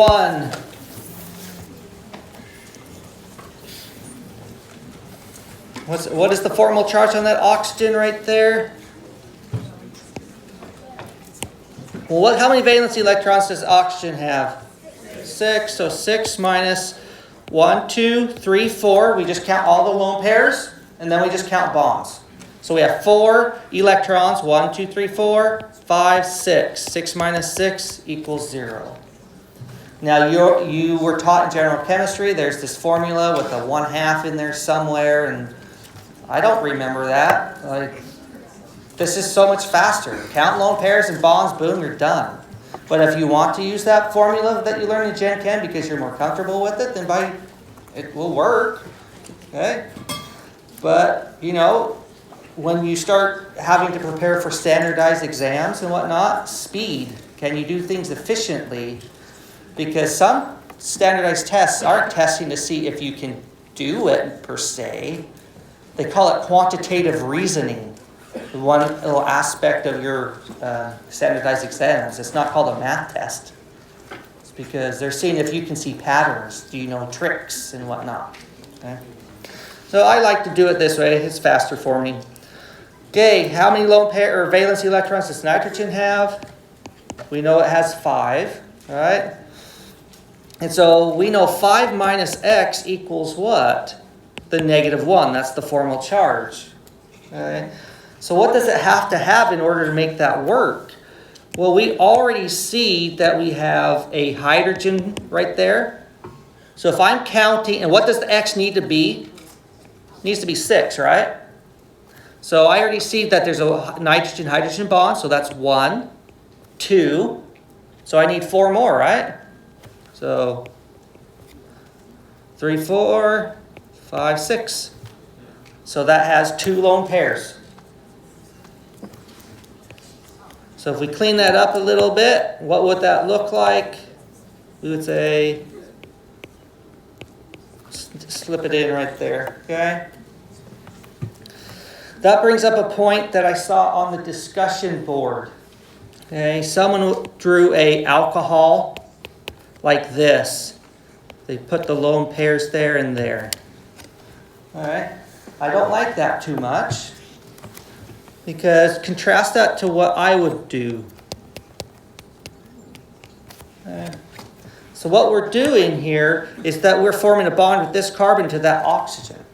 One. What is the formal charge on that oxygen right there? Well, how many valence electrons does oxygen have? 6. So 6 minus 1, 2, 3, 4. We just count all the lone pairs, and then we just count bonds. So we have 4 electrons. 1, 2, 3, 4, 5, 6. 6 minus 6 equals 0. Now, you were taught in general chemistry, there's this formula with a 1/2 in there somewhere, and I don't remember that. This is so much faster. Count lone pairs and bonds, boom, you're done. But if you want to use that formula that you learned in Gen Chem because you're more comfortable with it, then it will work. Okay? But, when you start having to prepare for standardized exams and whatnot, speed. Can you do things efficiently? Because some standardized tests aren't testing to see if you can do it per se. They call it quantitative reasoning. One little aspect of your standardized exams. It's not called a math test. It's because they're seeing if you can see patterns. Do you know tricks and whatnot? Okay? So I like to do it this way. It's faster for me. Okay, how many lone pair or valence electrons does nitrogen have? We know it has 5. All right. And so we know 5 minus x equals what? The -1. That's the formal charge. Okay. So what does it have to have in order to make that work? Well, we already see that we have a hydrogen right there. So if I'm counting, and what does the x need to be? It needs to be 6, right? So I already see that there's a nitrogen-hydrogen bond, so that's 1, 2. So I need 4 more, right? So 3, 4, 5, 6. So that has 2 lone pairs. So if we clean that up a little bit, what would that look like? We would say, slip it in right there, okay? That brings up a point that I saw on the discussion board. Okay, someone drew a alcohol like this. They put the lone pairs there and there. All right, I don't like that too much. Because contrast that to what I would do. Okay. So what we're doing here is that we're forming a bond with this carbon to that oxygen.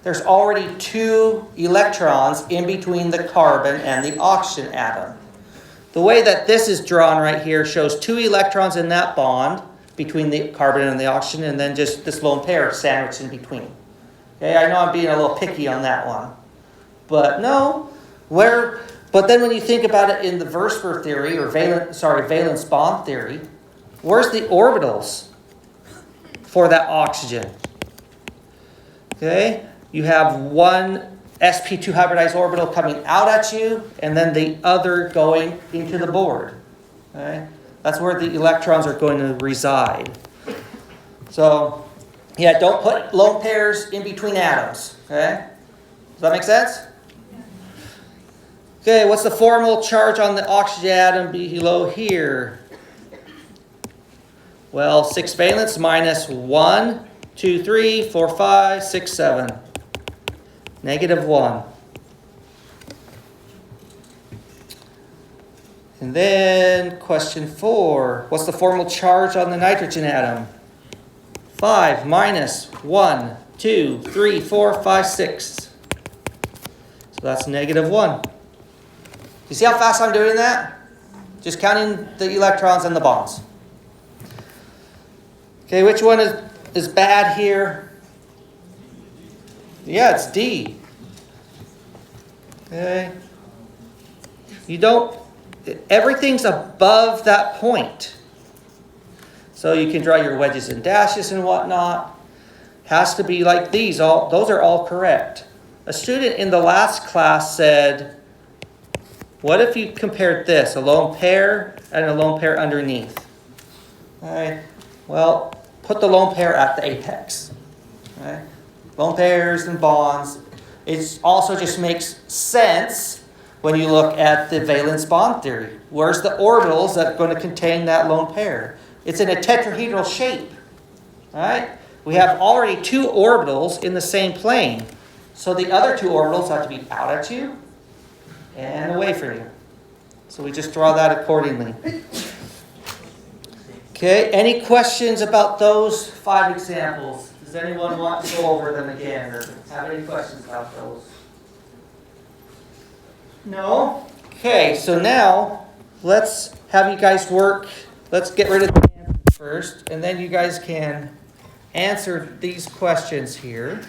There's already 2 electrons in between the carbon and the oxygen atom. The way that this is drawn right here shows 2 electrons in that bond between the carbon and the oxygen, and then just this lone pair sandwiched in between. Okay, I know I'm being a little picky on that one. But no. But then when you think about it in the Versper theory, or valence bond theory, where's the orbitals for that oxygen? Okay, you have one sp2 hybridized orbital coming out at you, and then the other going into the board. Okay, that's where the electrons are going to reside. So, yeah, don't put lone pairs in between atoms. Okay, does that make sense? Okay, what's the formal charge on the oxygen atom below here? Well, 6 valence minus 1, 2, 3, 4, 5, 6, 7. -1. And then question 4. What's the formal charge on the nitrogen atom? 5 minus 1, 2, 3, 4, 5, 6. So that's -1. You see how fast I'm doing that? Just counting the electrons and the bonds. Okay, which one is bad here? Yeah, it's D. Okay. Everything's above that point. So you can draw your wedges and dashes and whatnot. Has to be like these. Those are all correct. A student in the last class said, what if you compared this, a lone pair and a lone pair underneath? All right. Well, put the lone pair at the apex. All right. Lone pairs and bonds. It also just makes sense when you look at the valence bond theory. Where's the orbitals that are going to contain that lone pair? It's in a tetrahedral shape. All right? We have already two orbitals in the same plane. So the other two orbitals have to be out at you and away from you. So we just draw that accordingly. Okay, any questions about those 5 examples? Does anyone want to go over them again or have any questions about those? No? Okay, so now let's have you guys work. Let's get rid of the answers first, and then you guys can answer these questions here.